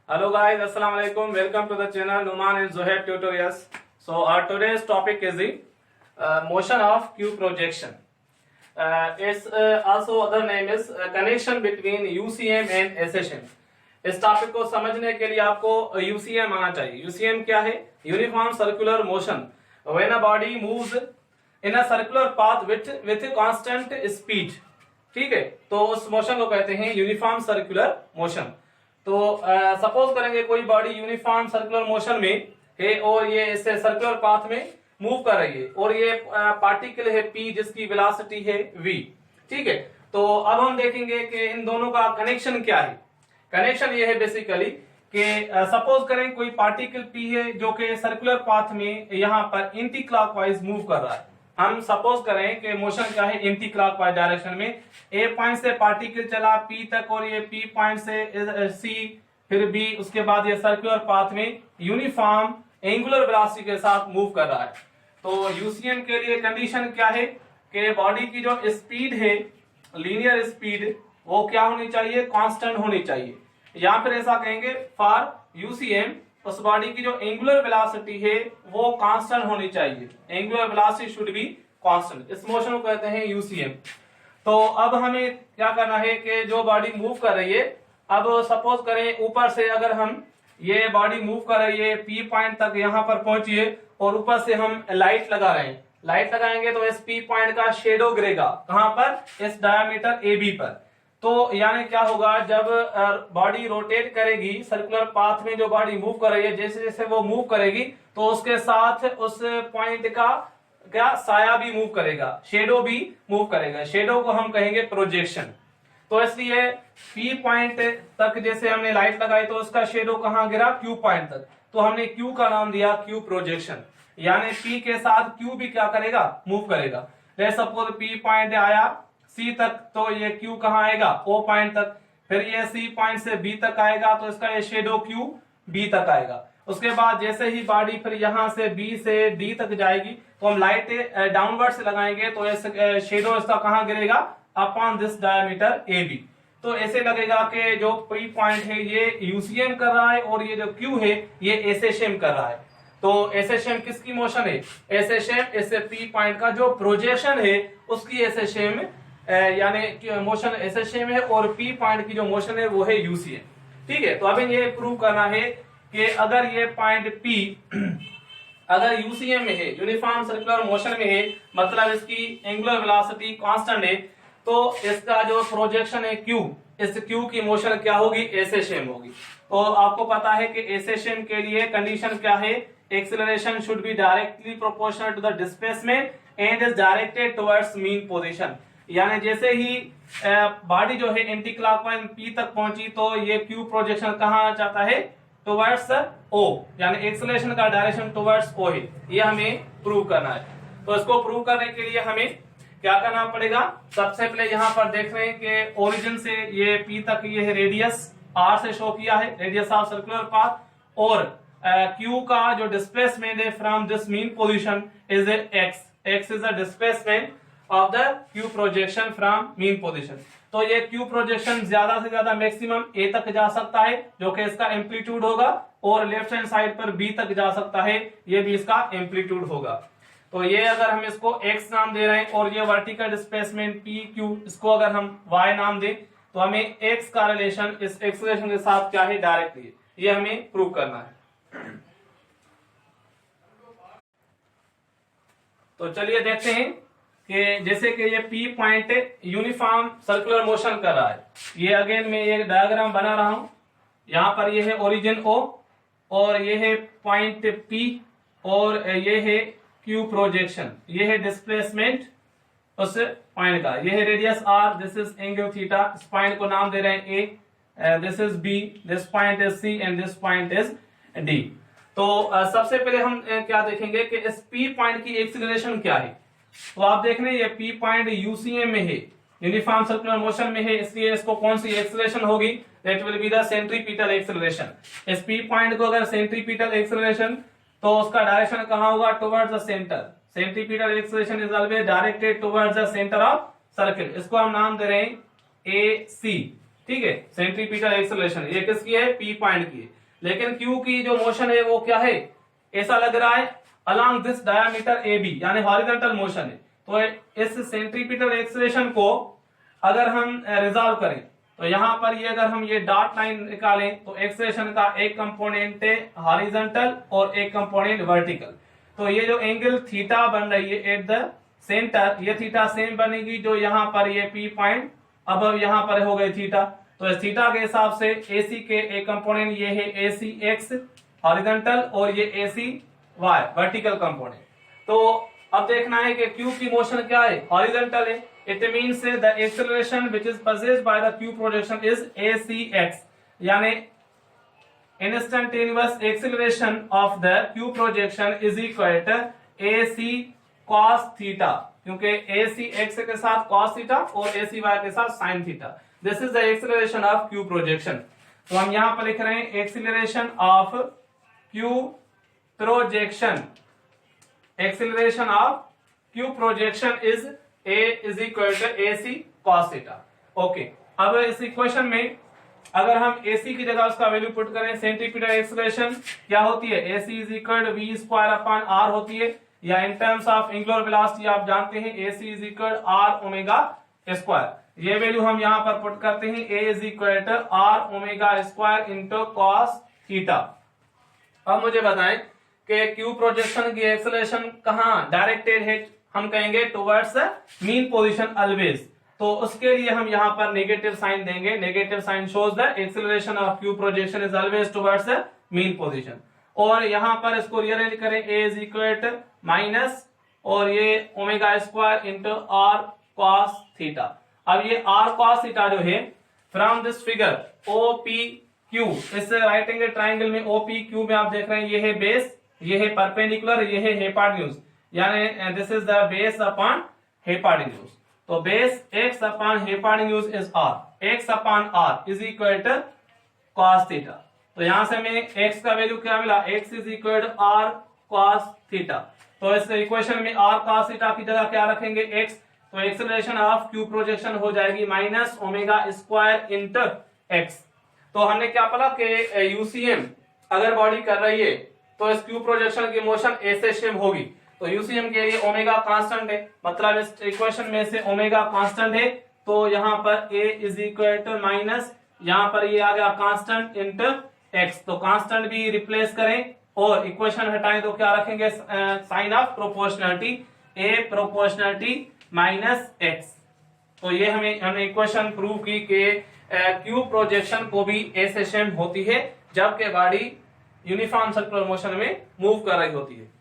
Hello guys, Assalamu alaikum. Welcome to the channel Numan and Zohaib Tutorials. So our today's topic is the motion of cube projection. Its also other name is connection between UCM and SHM. इस topic को समझने के लिए आपको UCM आना चाहिए. UCM क्या है? Uniform circular motion. When a body moves in a circular path with constant speed. ठीक है, तो उस मोशन को कहते हैं यूनिफॉर्म सर्कुलर मोशन. तो सपोज करेंगे कोई बॉडी यूनिफॉर्म सर्कुलर मोशन में है और ये इससे सर्कुलर पाथ में मूव कर रही है और ये पार्टिकल है P जिसकी वेलोसिटी है V. ठीक है, तो अब हम देखेंगे कि इन दोनों का कनेक्शन क्या है. कनेक्शन ये है बेसिकली कि सपोज करें कोई पार्टिकल P है जो कि सर्कुलर पाथ में यहाँ पर एंटी क्लॉकवाइज मूव कर रहा है. हम सपोज करें कि मोशन क्या है, एंटी क्लॉकवाइज डायरेक्शन में. A पॉइंट से पार्टिकल चला P तक और ये P पॉइंट से C फिर B, उसके बाद ये सर्कुलर पाथ में यूनिफॉर्म एंगुलर वेलोसिटी के साथ मूव कर रहा है. तो यूसीएम के लिए कंडीशन क्या है कि बॉडी की जो स्पीड है, लीनियर स्पीड, वो क्या होनी चाहिए, कांस्टेंट होनी चाहिए. या फिर ऐसा कहेंगे फॉर यूसीएम उस बॉडी की जो एंगुलर वेलोसिटी है वो कांस्टेंट होनी चाहिए. Angular velocity should be constant. इस मोशन को कहते हैं यूसीएम. तो अब हमें क्या करना है कि जो बॉडी मूव कर रही है, अब सपोज करें ऊपर से अगर हम ये बॉडी मूव कर रही है P पॉइंट तक यहाँ पर पहुंची है और ऊपर से हम लाइट लगा रहे हैं. लाइट लगाएंगे तो इस P पॉइंट का शेडो गिरेगा कहां पर, इस डायमीटर AB पर. तो यानी क्या होगा, जब बॉडी रोटेट करेगी सर्कुलर पाथ में, जो बॉडी मूव कर रही है जैसे जैसे वो मूव करेगी तो उसके साथ उस पॉइंट का क्या साया भी मूव करेगा, शेडो भी मूव करेगा. शेडो को हम कहेंगे प्रोजेक्शन. तो इसलिए P पॉइंट तक जैसे हमने लाइट लगाई तो उसका शेडो कहां गिरा, Q पॉइंट तक. तो हमने Q का नाम दिया Q प्रोजेक्शन. यानी P के साथ Q भी क्या करेगा, मूव करेगा. लेट्स सपोज P पॉइंट आया C तक तो ये Q कहां आएगा, O पॉइंट तक. फिर ये C पॉइंट से B तक आएगा तो इसका ये शेडो Q B तक आएगा. उसके बाद जैसे ही बॉडी फिर यहां से B से D तक जाएगी तो हम लाइट डाउनवर्ड से लगाएंगे तो ऐसे शेडो इसका कहां गिरेगा, अपॉन दिस डायमीटर AB. तो ऐसे लगेगा कि जो P पॉइंट है ये UCM कर रहा है और ये जो Q है ये SHM कर रहा है. तो SHM किसकी मोशन है, SHM इससे P पॉइंट का जो प्रोजेक्शन है उसकी SHM यानी मोशन SHM है और P पॉइंट की जो मोशन है वो है UCM. ठीक है, तो अभी ये प्रूव करना है कि अगर ये पॉइंट P अगर UCM में है, यूनिफॉर्म सर्कुलर मोशन में है, मतलब इसकी एंगुलर वेलोसिटी कांस्टेंट है, तो इसका जो प्रोजेक्शन है Q, इस Q की मोशन क्या होगी, SHM होगी. तो आपको पता है कि SHM के लिए कंडीशन क्या है, acceleration should be directly proportional to the displacement and is directed towards mean position. यानी जैसे ही बॉडी जो है एंटी क्लॉकवाइज P तक पहुंची तो ये Q प्रोजेक्शन कहां जाता है, टुवर्ड्स O. यानी एक्सेलरेशन का डायरेक्शन टुवर्ड्स O है. ये हमें प्रूव करना है. तो इसको प्रूव करने के लिए हमें क्या करना पड़ेगा, सबसे पहले यहाँ पर देख रहे हैं कि ओरिजिन से ये P तक ये है रेडियस R से शो किया है, रेडियस ऑफ सर्कुलर पाथ. और Q का जो डिस्प्लेसमेंट है from this mean position is X. X is the displacement of the Q projection from mean position. तो ये Q प्रोजेक्शन ज्यादा से ज्यादा मैक्सिमम A तक जा सकता है जो कि इसका एम्पलीट्यूड होगा, और लेफ्ट हैंड साइड पर B तक जा सकता है, ये भी इसका एम्पलीट्यूड होगा. तो ये अगर हम इसको X नाम दे रहे हैं और ये वर्टिकल डिस्प्लेसमेंट PQ, इसको अगर हम Y नाम दें तो हमें X का रिलेशन इस एक्सेलरेशन के साथ क्या है, डायरेक्टली. ये हमें प्रूव करना है. तो चलिए देखते हैं कि जैसे कि ये P point uniform circular motion कर रहा है. ये अगेन मैं ये डायग्राम बना रहा हूं. यहां पर ये है ओरिजिन O और ये है पॉइंट P और ये है Q प्रोजेक्शन, ये है डिस्प्लेसमेंट उस पॉइंट का. ये है radius R, this is angle theta. इस पॉइंट को नाम दे रहे हैं A, this is B, this point is C and this point is D. तो सबसे पहले हम क्या देखेंगे कि इस P पॉइंट की एक्सीलरेशन क्या है. तो आप देख रहे हैं ये P पॉइंट UCM में है, यूनिफॉर्म सर्कुलर मोशन में है, इसलिए इसको कौन सी एक्सीलरेशन होगी, that will be the centripetal acceleration. इस P पॉइंट को अगर सेंट्रीपिटल एक्सीलरेशन तो उसका डायरेक्शन कहां होगा, towards the centre. Centripetal acceleration is always directed towards the centre of circle. इसको हम नाम दे रहे हैं AC. ठीक है, सेंट्रीपिटल एक्सेलरेशन ये किसकी है, पी पॉइंट की है। लेकिन क्यू की जो मोशन है वो क्या है, ऐसा लग रहा है along this diameter A B, यानी हॉरिजॉन्टल मोशन है। तो इस सेंट्रीपिटल एक्सेलरेशन को अगर हम रिजॉल्व करें तो यहाँ पर ये अगर हम ये डॉट लाइन निकालें तो एक्सेलरेशन का एक कंपोनेंट है हॉरिजॉन्टल और एक कंपोनेंट वर्टिकल। तो ये जो एंगल थीटा बन रही है एट द सेंटर, ये थीटा सेम बनेगी जो यहाँ पर ये पी पॉइंट अब यहाँ पर हो गई थीटा। तो इस थीटा के हिसाब से एसी के एक कंपोनेंट ये है एसी एक्स हॉरिजॉन्टल और ये एसी वाई वर्टिकल कंपोनेंट। तो अब देखना है कि क्यू की मोशन क्या है, हॉरिजॉन्टल है। It means the acceleration which is possessed by the Q projection is acx, यानी instantaneous acceleration of the Q projection is equal to ac cos theta, क्योंकि ac x के साथ cos थीटा और ac y के साथ sin theta. This is the acceleration of Q projection. तो हम यहां पर लिख रहे हैं acceleration of Q projection, acceleration of Q projection is a is equal to ac cos theta. Okay, अब इस इक्वेशन में अगर हम ac की जगह उसका वैल्यू पुट करें, सेंट्रीपिटल एक्सेलरेशन क्या होती है, ac is equal to v square upon r होती है, या in terms of angular velocity आप जानते हैं ac is equal to r omega square. ये वैल्यू हम यहां पर पुट करते हैं, a is equal to r omega square into cos theta. अब मुझे बताएं कि क्यू प्रोजेक्शन की एक्सेलरेशन कहां डायरेक्टेड है, हम कहेंगे टुवर्ड्स मीन पोजीशन ऑलवेज। तो उसके लिए हम यहां पर नेगेटिव साइन देंगे, negative sign shows the acceleration of Q projection is always towards mean position. और यहां पर इसको रीअरेंज करें, a is equal to minus और ये omega square into r cos theta. अब ये r cos थीटा जो है फ्रॉम दिस फिगर OPQ, इस राइट एंगल ट्राइंगल में OPQ में आप देख रहे हैं ये है बेस, ये है परपेंडिकुलर, ये है हेपार्टेन्यूज, यानी this is the base upon hypotenuse. तो base x upon hypotenuse is r, x upon r is equal to cos theta. तो यहां से हमें x का वैल्यू क्या मिला, x is equal to r cos theta. तो इस इक्वेशन में r cos थीटा की जगह क्या रखेंगे, x। तो एक्सेलरेशन ऑफ क्यू प्रोजेक्शन हो जाएगी minus omega square into x। तो हमने क्या पढ़ा कि यूसीएम अगर बॉडी कर रही है तो इस क्यू प्रोजेक्शन की मोशन ऐसे शेप होगी। तो यूसीएम के लिए ओमेगा कांस्टेंट है, मतलब इस इक्वेशन में से ओमेगा कांस्टेंट है, तो यहाँ पर a is equal to minus, यहाँ पर ये आ गया कांस्टेंट इंटू x। तो कांस्टेंट भी रिप्लेस करें और इक्वेशन हटाएं तो क्या रखेंगे, sign of proportionality, a proportionality minus x। तो ये हमने इक्वेशन प्रूव की कि क्यू प्रोजेक्शन को भी ऐसे शेप होती है जबकि बॉडी यूनिफॉर्म सर्कुलर मोशन में मूव कर रही होती है।